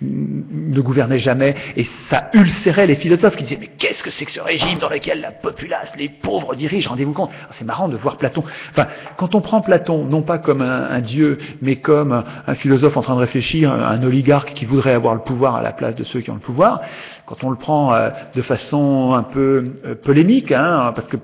ne gouvernait jamais, et ça ulcérait les philosophes qui disaient « Mais qu'est-ce que c'est que ce régime dans lequel la populace, les pauvres dirigent, rendez-vous compte ?» C'est marrant de voir Platon. Enfin, quand on prend Platon, non pas comme un dieu, mais comme un philosophe en train de réfléchir, un oligarque qui voudrait avoir le pouvoir à la place de ceux qui ont le pouvoir, quand on le prend de façon un peu polémique, hein, parce que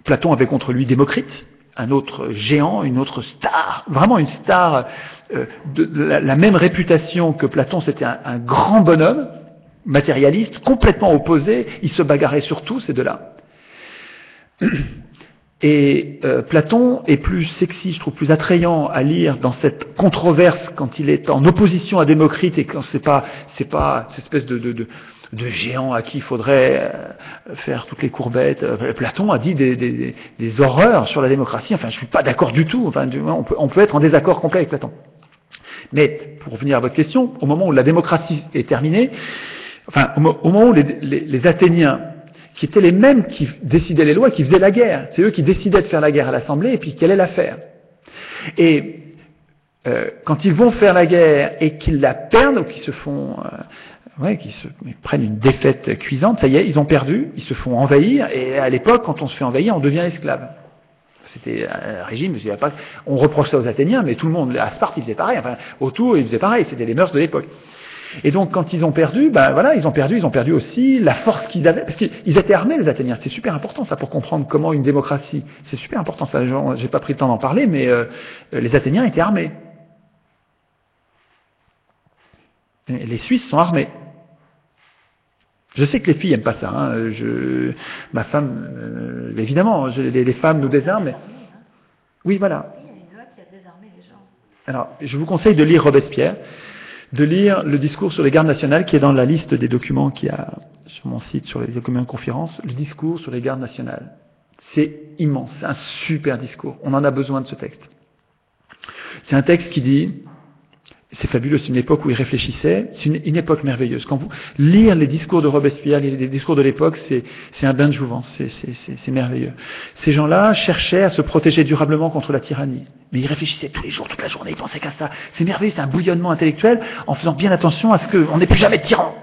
Platon avait contre lui Démocrite, un autre géant, une autre star, vraiment une star de la même réputation que Platon, c'était un grand bonhomme, matérialiste, complètement opposé, il se bagarrait sur tout, ces deux-là. Et Platon est plus sexy, je trouve, plus attrayant à lire dans cette controverse quand il est en opposition à Démocrite et quand c'est pas cette espèce de géant à qui il faudrait faire toutes les courbettes. Platon a dit des horreurs sur la démocratie. Enfin, je suis pas d'accord du tout. Enfin, on peut être en désaccord complet avec Platon. Mais pour revenir à votre question, au moment où la démocratie est terminée, enfin, au moment où les Athéniens, qui étaient les mêmes qui décidaient les lois, qui faisaient la guerre, c'est eux qui décidaient de faire la guerre à l'Assemblée et puis qui allaient la faire. Et quand ils vont faire la guerre et qu'ils la perdent, ou qu'ils se font, ils prennent une défaite cuisante, ça y est, ils ont perdu, ils se font envahir, et à l'époque, quand on se fait envahir, on devient esclave. C'était un régime, on reproche ça aux Athéniens, mais tout le monde, à Sparte, ils faisaient pareil, enfin, autour, ils faisaient pareil, c'était les mœurs de l'époque. Et donc, quand ils ont perdu, ils ont perdu aussi la force qu'ils avaient, parce qu'ils étaient armés, les Athéniens. C'est super important, ça, pour comprendre comment une démocratie, c'est super important, ça, j'ai pas pris le temps d'en parler, mais les Athéniens étaient armés. Et les Suisses sont armés. Je sais que les filles aiment pas ça, hein. Ma femme, évidemment, les femmes nous désarment, mais... Oui, voilà. Alors, je vous conseille de lire Robespierre, de lire le discours sur les gardes nationales qui est dans la liste des documents qu'il y a sur mon site, sur les documents de conférence, le discours sur les gardes nationales. C'est immense, c'est un super discours. On en a besoin de ce texte. C'est un texte qui dit, c'est fabuleux, c'est une époque où il réfléchissait, c'est une époque merveilleuse. Quand vous lire les discours de Robespierre, les discours de l'époque, c'est un bain de jouvence, c'est merveilleux. Ces gens-là cherchaient à se protéger durablement contre la tyrannie. Mais ils réfléchissaient tous les jours, toute la journée, ils pensaient qu'à ça. C'est merveilleux, c'est un bouillonnement intellectuel en faisant bien attention à ce qu'on n'ait plus jamais de tyran.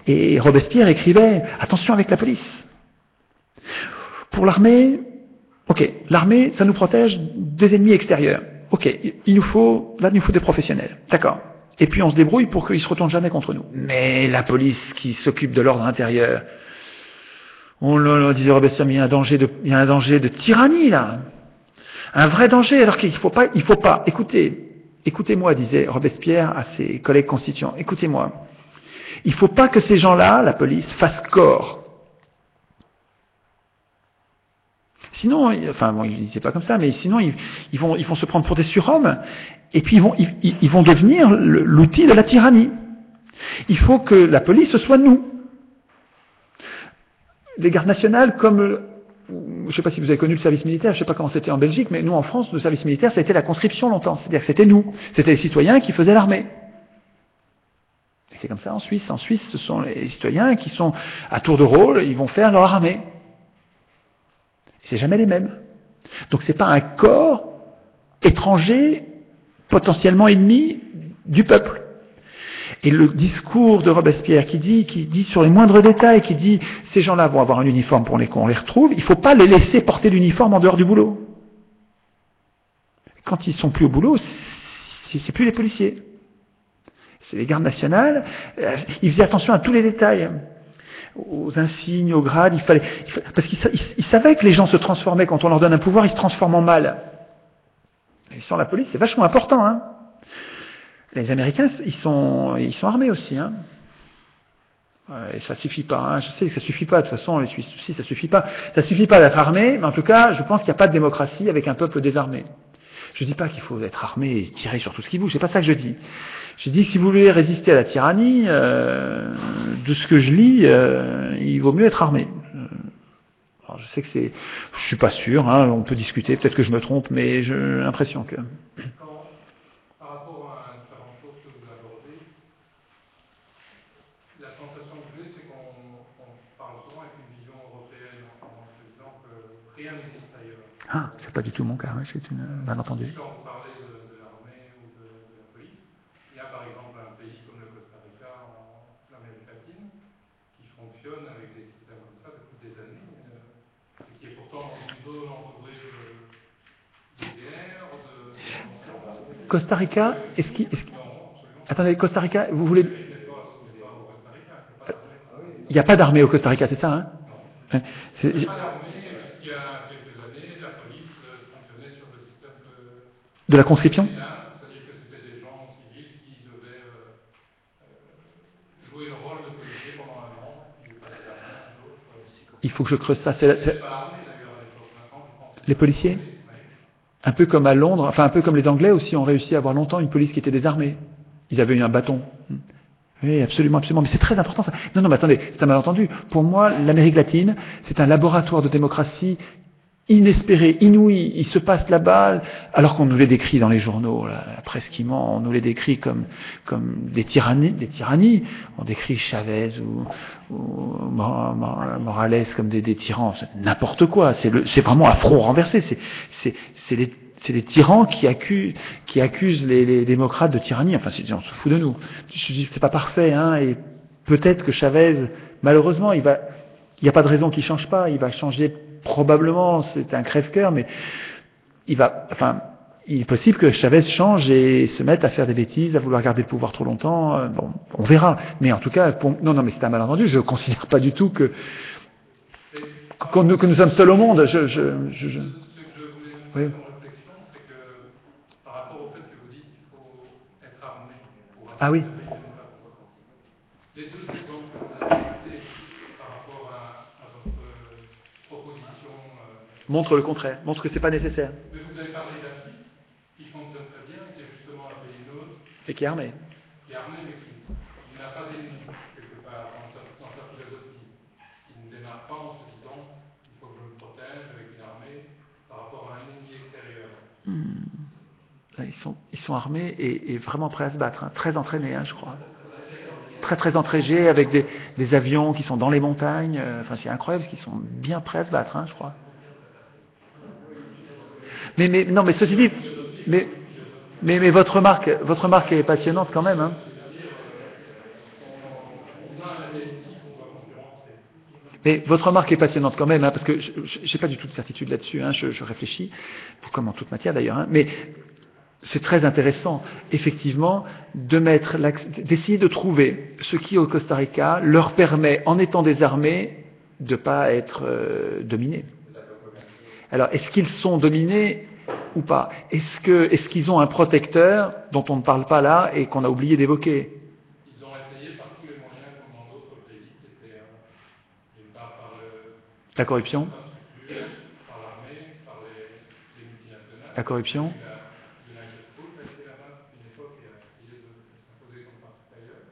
Et Robespierre écrivait, attention avec la police. Pour l'armée, ok, l'armée, ça nous protège des ennemis extérieurs. Ok, il nous faut des professionnels. D'accord. Et puis on se débrouille pour qu'ils se retournent jamais contre nous. Mais la police qui s'occupe de l'ordre intérieur, on disait Robespierre, mais il y a un danger de tyrannie, là. Un vrai danger, alors qu'il faut pas, écoutez-moi, disait Robespierre à ses collègues constituants, écoutez-moi. Il faut pas que ces gens-là, la police, fassent corps. Sinon, enfin bon, il disait pas comme ça, mais sinon ils vont se prendre pour des surhommes, et puis ils vont devenir l'outil de la tyrannie. Il faut que la police ce soit nous. Les gardes nationales, comme je ne sais pas si vous avez connu le service militaire, je ne sais pas comment c'était en Belgique, mais nous en France, le service militaire, ça a été la conscription longtemps. C'est-à-dire que c'était nous, c'était les citoyens qui faisaient l'armée. Et c'est comme ça en Suisse. En Suisse, ce sont les citoyens qui sont à tour de rôle, ils vont faire leur armée. C'est jamais les mêmes. Donc c'est pas un corps étranger, potentiellement ennemi du peuple. Et le discours de Robespierre qui dit sur les moindres détails, qui dit ces gens-là vont avoir un uniforme pour qu'on les retrouve, il ne faut pas les laisser porter l'uniforme en dehors du boulot. Quand ils sont plus au boulot, c'est plus les policiers. C'est les gardes nationales. Ils faisaient attention à tous les détails, aux insignes, aux grades. Parce qu'ils savaient que les gens se transformaient quand on leur donne un pouvoir, ils se transforment en mal. Et sans la police, c'est vachement important, hein. Les Américains, ils sont armés aussi, hein. Et ça suffit pas, hein. Je sais que ça suffit pas, de toute façon, les Suisses aussi, ça suffit pas. Ça suffit pas d'être armé, mais en tout cas, je pense qu'il n'y a pas de démocratie avec un peuple désarmé. Je dis pas qu'il faut être armé et tirer sur tout ce qui bouge, c'est pas ça que je dis. Je dis que si vous voulez résister à la tyrannie, de ce que je lis, il vaut mieux être armé. Alors je sais que je suis pas sûr, hein, on peut discuter, peut-être que je me trompe, mais j'ai l'impression que... Par rapport à différentes choses que vous abordez, la sensation que j'ai, c'est qu'on parle souvent avec une vision européenne, en se disant que rien n'existe ailleurs. Ah, c'est pas du tout mon cas, hein, c'est une malentendu. Quand vous parlez de l'armée ou de la police, il y a par exemple un pays comme le Costa Rica en Amérique latine, qui fonctionne avec des systèmes comme ça depuis des années, et qui est pourtant dans une zone entourée de guerre, de... Costa Rica, est-ce qu'il... Non, absolument. Attendez, Costa Rica, vous voulez... Ce n'est pas au Costa Rica, c'est pas d'armée. Il n'y a pas d'armée au Costa Rica, c'est ça, hein? Non. C'est- Il n'y a pas d'armée, puisqu'il y a quelques années, la police fonctionnait sur le système De la conscription? c'est-à-dire que c'était des gens civils qui devaient jouer le rôle de policier pendant un an, puis passer la main à d'autres. Il faut que je creuse ça. C'est pas armé d'ailleurs à l'époque, maintenant je pense. Les policiers? Un peu comme à Londres, enfin un peu comme les Anglais aussi ont réussi à avoir longtemps une police qui était désarmée. Ils avaient eu un bâton. Oui, absolument, absolument. Mais c'est très important ça. Non, non, mais attendez, c'est un malentendu. Pour moi, l'Amérique latine, c'est un laboratoire de démocratie inespéré, inouï. Il se passe là-bas, alors qu'on nous les décrit dans les journaux, la presse qui ment, on nous les décrit comme des tyrannies. On décrit Chavez ou Morales comme des tyrans. C'est n'importe quoi. C'est vraiment un front renversé. C'est les tyrans qui accusent les démocrates de tyrannie. Enfin, on se fout de nous. Je dis, c'est pas parfait, hein, et peut-être que Chavez, malheureusement, il n'y a pas de raison qu'il change pas. Il va changer probablement. C'est un crève-cœur, mais il est possible que Chavez change et se mette à faire des bêtises, à vouloir garder le pouvoir trop longtemps. Bon, on verra. Mais en tout cas, non, mais c'est un malentendu. Je ne considère pas du tout que nous sommes seuls au monde. Ce que je voulais mener Oui. comme réflexion, c'est que par rapport au fait que vous dites qu'il faut être armé pour Ah oui. les deux exemples que vous avez cités par rapport à votre proposition. Montre le contraire. Montre que c'est pas nécessaire. Mais vous avez parlé d'AFI, qui fonctionne très bien, qui est justement un pays neutre, Et qui est armé. qui est armé, mais qui n'a pas d'ennemis, quelque part, dans sa philosophie. Qui ne démarre pas en se disant il faut que je me protège avec une armée par rapport à un ennemi extérieur. Là, ils sont armés et vraiment prêts à se battre. Hein. Très entraînés, hein, je crois. Très très entraînés, avec des avions qui sont dans les montagnes. Enfin, c'est incroyable, parce qu'ils sont bien prêts à se battre, hein, je crois. Mais non, mais ceci dit, mais votre remarque est passionnante quand même, hein. Mais votre remarque est passionnante quand même, hein, parce que je n'ai pas du tout de certitude là-dessus, hein, je réfléchis, comme en toute matière d'ailleurs, hein, mais c'est très intéressant, effectivement, d'essayer de trouver ce qui, au Costa Rica, leur permet, en étant désarmés, de ne pas être dominés. Alors, est-ce qu'ils sont dominés ou pas? Est-ce qu'ils ont un protecteur dont on ne parle pas là et qu'on a oublié d'évoquer? Ils ont essayé par tous les moyens, comme dans d'autres pays, c'était d'une part par la corruption, par l'armée, par les multinationales. La corruption. United Fruit a été là-bas une époque et a essayé de s'imposer comme partout ailleurs.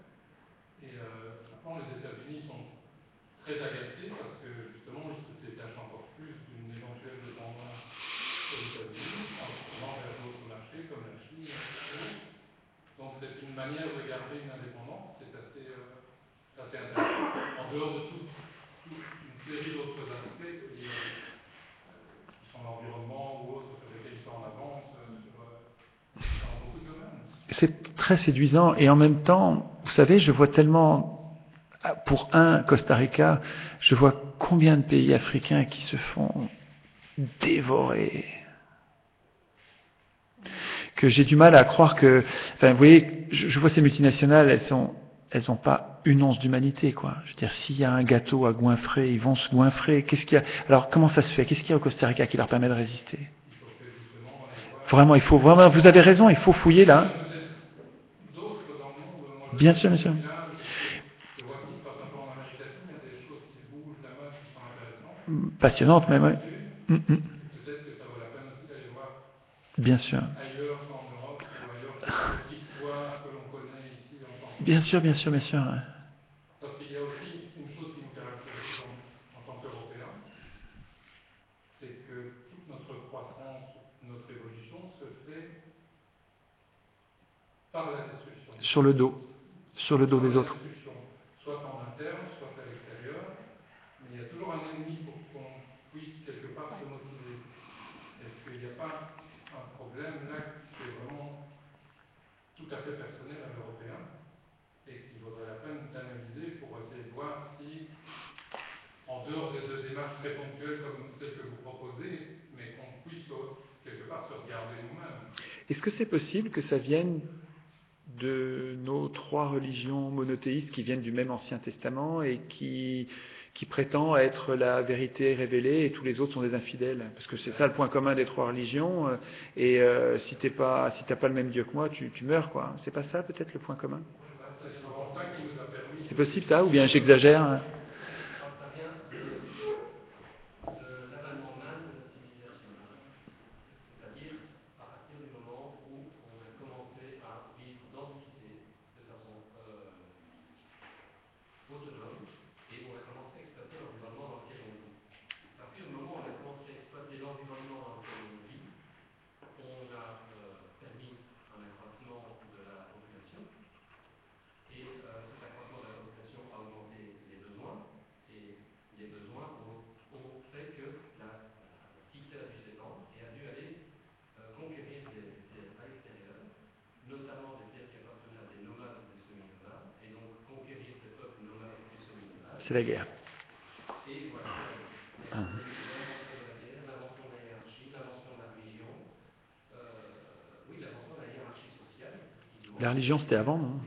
Et maintenant, les États-Unis sont très agacés parce que justement, ils se détachent encore plus d'une éventuelle dépendance aux États-Unis en se tournant vers d'autres marchés comme la Chine. Donc c'est une manière de garder une indépendance, c'est assez intéressant. En dehors de toute une série d'autres aspects qui sont l'environnement ou autres sur lesquels ils sont en avance dans beaucoup de domaines. C'est très séduisant et en même temps, vous savez, je vois tellement, pour Costa Rica, je vois combien de pays africains qui se font dévorer, que j'ai du mal à croire que, enfin, vous voyez, je vois ces multinationales, elles ont pas une once d'humanité, quoi. Je veux dire, s'il y a un gâteau à goinfrer, ils vont se goinfrer. Qu'est-ce qu'il y a? Alors, comment ça se fait? Qu'est-ce qu'il y a au Costa Rica qui leur permet de résister? Vraiment, vous avez raison, il faut fouiller là. Bien sûr, bien sûr. Passionnante même, oui. Bien sûr. Bien sûr, bien sûr, bien sûr. Ouais. Parce qu'il y a aussi une chose qui nous caractérise en tant qu'Européens, c'est que toute notre croissance, notre évolution se fait par la destruction. Sur le dos des autres. Soit en interne, soit à l'extérieur, mais il y a toujours un ennemi pour qu'on puisse quelque part se motiver. Est-ce qu'il n'y a pas un problème là qui est vraiment tout à fait personnel à l'Européen, que c'est possible que ça vienne de nos 3 religions monothéistes qui viennent du même Ancien Testament et qui prétend être la vérité révélée et tous les autres sont des infidèles? Parce que c'est ça le point commun des 3 religions. Et si t'as pas le même Dieu que moi, tu meurs, quoi. C'est pas ça peut-être le point commun? C'est possible ça? Ou bien j'exagère, hein? C'est la guerre. La religion, c'était avant, non?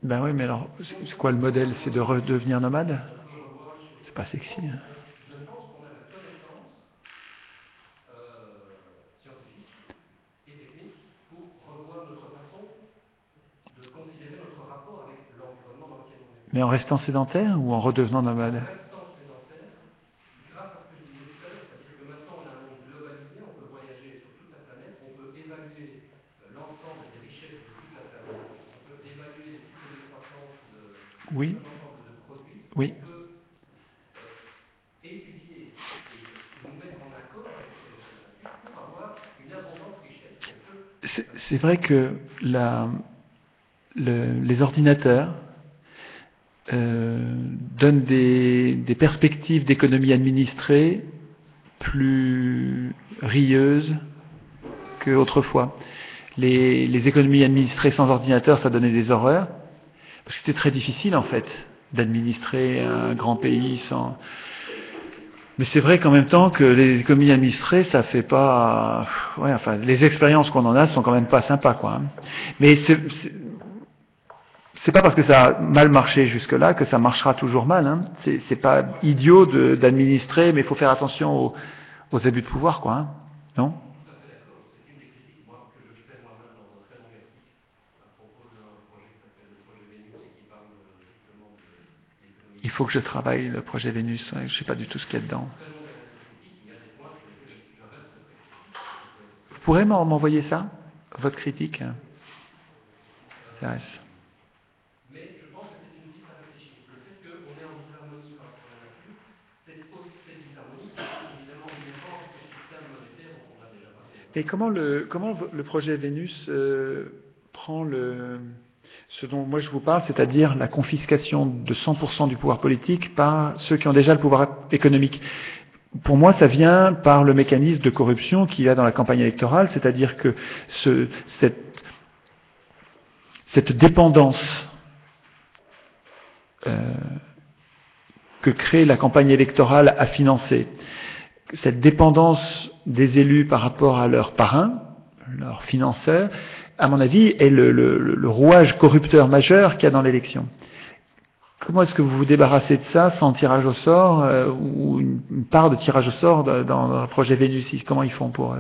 Ben oui, mais alors, c'est quoi le modèle? C'est de redevenir nomade? C'est pas sexy, hein. Mais en restant sédentaire ou en redevenant nomade? Oui. Oui. C'est vrai que les ordinateurs donnent des perspectives d'économie administrée plus rieuses qu'autrefois. Les économies administrées sans ordinateur, ça donnait des horreurs, parce que c'était très difficile en fait d'administrer un grand pays sans... Mais c'est vrai qu'en même temps que les économies administrées, ça fait pas... Ouais, enfin, les expériences qu'on en a sont quand même pas sympas, quoi. Hein. Mais c'est pas parce que ça a mal marché jusque-là que ça marchera toujours mal. Hein. C'est pas idiot d'administrer, mais il faut faire attention aux abus de pouvoir, quoi. Hein. Non? Il faut que je travaille le projet Vénus. Ouais, je sais pas du tout ce qu'il y a dedans. Vous pourrez m'envoyer ça, votre critique? Ça reste. Et comment le projet Vénus prend ce dont moi je vous parle, c'est-à-dire la confiscation de 100% du pouvoir politique par ceux qui ont déjà le pouvoir économique? Pour moi, ça vient par le mécanisme de corruption qu'il y a dans la campagne électorale, c'est-à-dire que cette dépendance que crée la campagne électorale à financer, cette dépendance des élus par rapport à leurs parrains, leurs financeurs, à mon avis, est le rouage corrupteur majeur qu'il y a dans l'élection. Comment est-ce que vous vous débarrassez de ça sans tirage au sort ou une part de tirage au sort dans le projet Vénus? Comment ils font pour...